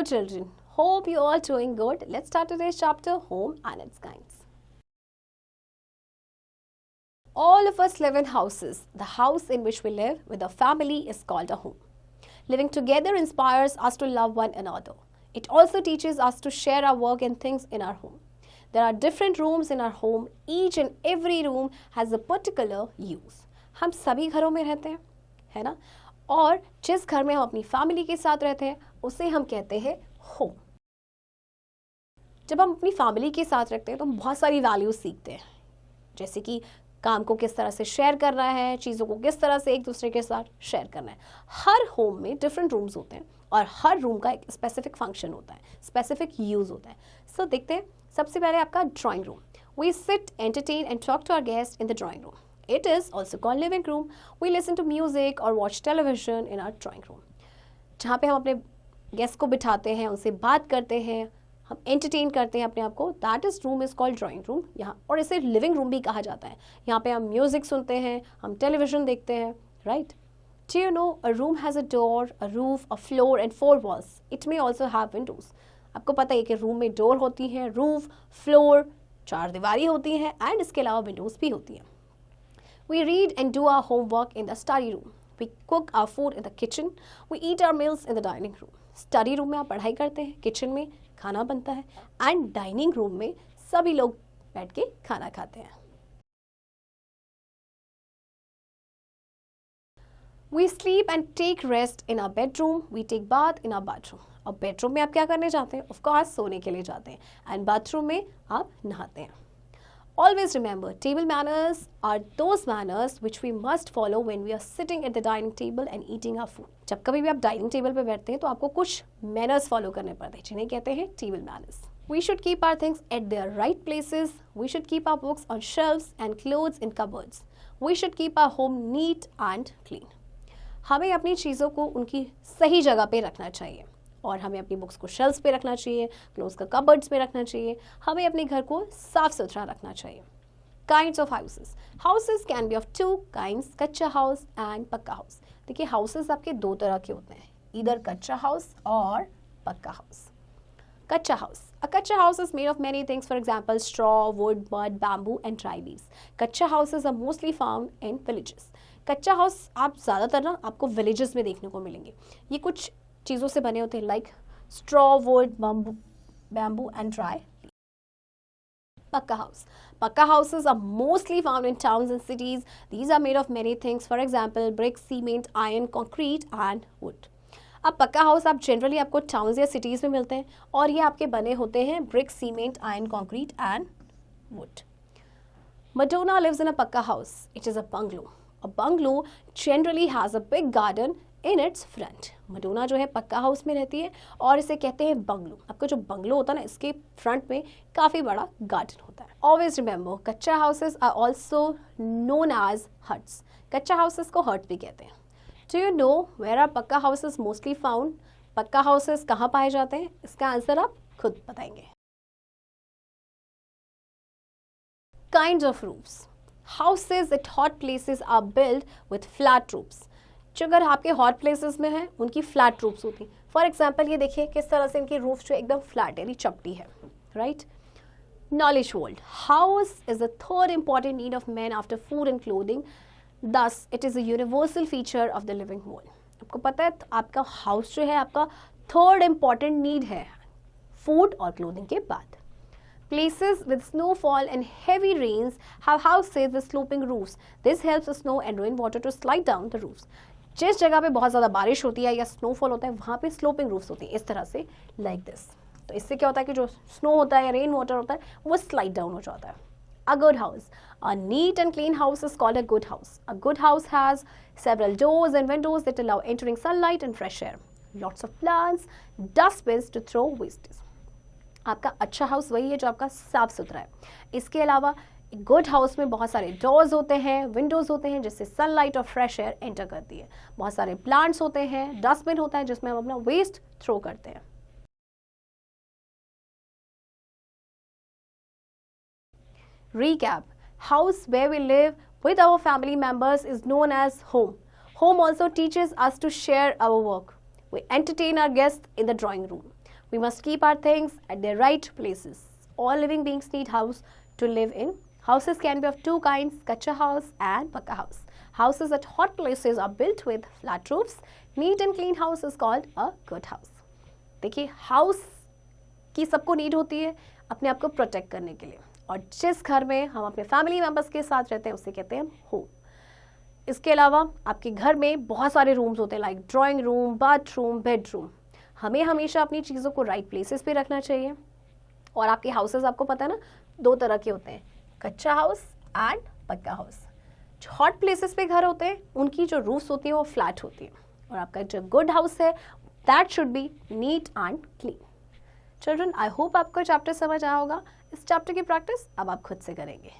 children. Hope you all doing good. Let's start today's chapter, Home and its Kinds. All of us live in houses. The house in which we live with our family is called a home. Living together inspires us to love one another. It also teaches us to share our work and things in our home. There are different rooms in our home. Each and every room has a particular use. हम सभी घरों में रहते हैं, है ना? और जिस घर में हम अपनी फैमिली के साथ रहते हैं उसे हम कहते हैं होम। जब हम अपनी फैमिली के साथ रहते हैं तो हम बहुत सारी वैल्यूज सीखते हैं, जैसे कि काम को किस तरह से शेयर करना है, चीज़ों को किस तरह से एक दूसरे के साथ शेयर करना है। हर होम में डिफरेंट रूम्स होते हैं और हर रूम का एक स्पेसिफिक फंक्शन होता है, स्पेसिफिक यूज़ होता है। सो देखते हैं, सबसे पहले आपका drawing room. We sit, entertain and talk to our guest in the drawing room. It is also called living room. We listen to music or watch television in our drawing room. जहाँ पे हम अपने guest को बिठाते हैं, उनसे बात करते हैं, हम एंटरटेन करते हैं अपने आप को, that is room is called drawing room. यहाँ और इसे लिविंग रूम भी कहा जाता है। यहाँ पे हम म्यूजिक सुनते हैं, हम टेलीविजन देखते हैं, right? Do you know a room has a door, a roof, a floor and 4 walls. It may also have windows. आपको पता है कि रूम में डोर होती है, रूफ, फ्लोर, 4 दीवारी होती हैं एंड इसके अलावा विंडोज भी होती हैं। We read and do our homework in the study room. We cook our food in the kitchen. We eat our meals in the dining room. Study room में आप पढ़ाई करते हैं, किचन में खाना बनता है एंड डाइनिंग रूम में सभी लोग बैठ के खाना खाते हैं। We sleep and take rest in our bedroom. We take bath in our bathroom. अब बेडरूम में आप क्या करने जाते हैं? ऑफ कोर्स सोने के लिए जाते हैं एंड बाथरूम में आप नहाते हैं। Always remember, table manners are those manners which we must follow when we are sitting at the dining table and eating our food. जब कभी भी आप डाइनिंग टेबल पे बैठते हैं तो आपको कुछ मैनर्स फॉलो करने पड़ते हैं, जिन्हें कहते हैं table manners. We should keep our things at their right places. We should keep our books on shelves and clothes in cupboards. We should keep our home neat and clean. हमें अपनी चीज़ों को उनकी सही जगह पे रखना चाहिए और हमें अपनी बुक्स को शेल्फ्स पे रखना चाहिए, क्लोथ्स का कबर्ड्स में रखना चाहिए। हमें अपने घर को साफ सुथरा रखना चाहिए। Kinds of houses. Houses can be of 2 kinds, कच्चा हाउस एंड पक्का हाउस। देखिए, हाउसेस आपके 2 तरह के होते हैं, इधर कच्चा हाउस और पक्का हाउस। कच्चा हाउस। A कच्चा house is made of many things, for example, straw, wood, mud, bamboo and dry leaves. कच्चा houses are mostly found in villages. कच्चा हाउस आप ज़्यादातर ना आपको विलेजेस में देखने को मिलेंगे। ये कुछ चीज़ों से बने होते हैं, like straw, wood, bamboo and dry. Pucca house. Pucca houses are mostly found in towns and cities. These are made of many things, for example brick, cement, iron, concrete and wood. अब पक्का हाउस आप जनरली आपको towns या cities में मिलते हैं और ये आपके बने होते हैं brick, cement, iron, concrete and would. Madonna lives in a pakka house. It is a bungalow. A bungalow generally has a big garden in its front. Madonna जो है पक्का हाउस में रहती है और इसे कहते हैं बंगलो। आपका जो बंगलो होता है ना, इसके फ्रंट में काफ़ी बड़ा गार्डन होता है। Always remember, kutcha houses are also known as huts. Kutcha houses को हट भी कहते हैं। Do you know where are pucca houses mostly found? Pucca houses कहाँ पाए जाते हैं? इसका आंसर आप खुद बताएंगे। Kinds of roofs. Houses at hot places are built with flat roofs. जो अगर आपके हॉट प्लेसेस में हैं उनकी फ्लैट रूफ्स होती हैं। फॉर एग्जाम्पल ये देखिए किस तरह से इनकी रूफ जो एकदम फ्लैट यानी चपटी है, right? Knowledge world. House is the third important need of man after food and clothing, thus it is a universal feature of the living world. आपको पता है आपका हाउस जो है आपका थर्ड इंपॉर्टेंट नीड है फूड और क्लोथिंग के बाद। Places with snowfall and heavy rains have houses with sloping roofs. This helps the snow and rainwater to slide down the roofs. जिस जगह पे बहुत ज़्यादा बारिश होती है या स्नोफॉल होता है वहाँ पे स्लोपिंग रूफ्स होती हैं, इस तरह से लाइक दिस। तो इससे क्या होता है कि जो स्नो होता है या रेन वाटर होता है वो स्लाइड डाउन हो जाता है। A good house. A neat and clean house is called a good house. A good house has several doors and windows that allow entering sunlight and fresh air. Lots of plants, dustbins to throw wastes. आपका अच्छा house वही है जो आपका साफ सुथरा है। इसके अलावा गुड हाउस में बहुत सारे डोर्स होते हैं, विंडोज़ होते हैं जिससे सनलाइट और फ्रेश एयर एंटर करती है। बहुत सारे प्लांट्स होते हैं, डस्टबिन होता है जिसमें हम अपना वेस्ट थ्रो करते हैं। Recap. House where we live with our family members is known as home. Home also teaches us to share our work. We entertain our guests in the drawing room. We must keep our things at their right places. All living beings need house to live in. Houses can be of two kinds, kacha house and pakka house. Houses at hot places are built with flat roofs. Neat and clean house is called a good house. देखिए, house की सबको need होती है अपने आप को protect करने के लिए, और जिस घर में हम अपने फैमिली मेम्बर्स के साथ रहते हैं उसे कहते हैं होम. इसके अलावा आपके घर में बहुत सारे रूम्स होते हैं, like drawing room, bathroom, bedroom. हमें हमेशा अपनी चीज़ों को राइट प्लेसेस पे रखना चाहिए. और आपके हाउसेस आपको पता है ना, दो तरह के होते हैं, कच्चा हाउस एंड पक्का हाउस. जो हॉट प्लेसेस पे घर होते हैं उनकी जो रूफ्स होती हैं वो फ्लैट होती है, और आपका जो गुड हाउस है that should be neat and clean. Children, I hope आपको चैप्टर समझ आया होगा. इस चैप्टर की प्रैक्टिस अब आप खुद से करेंगे.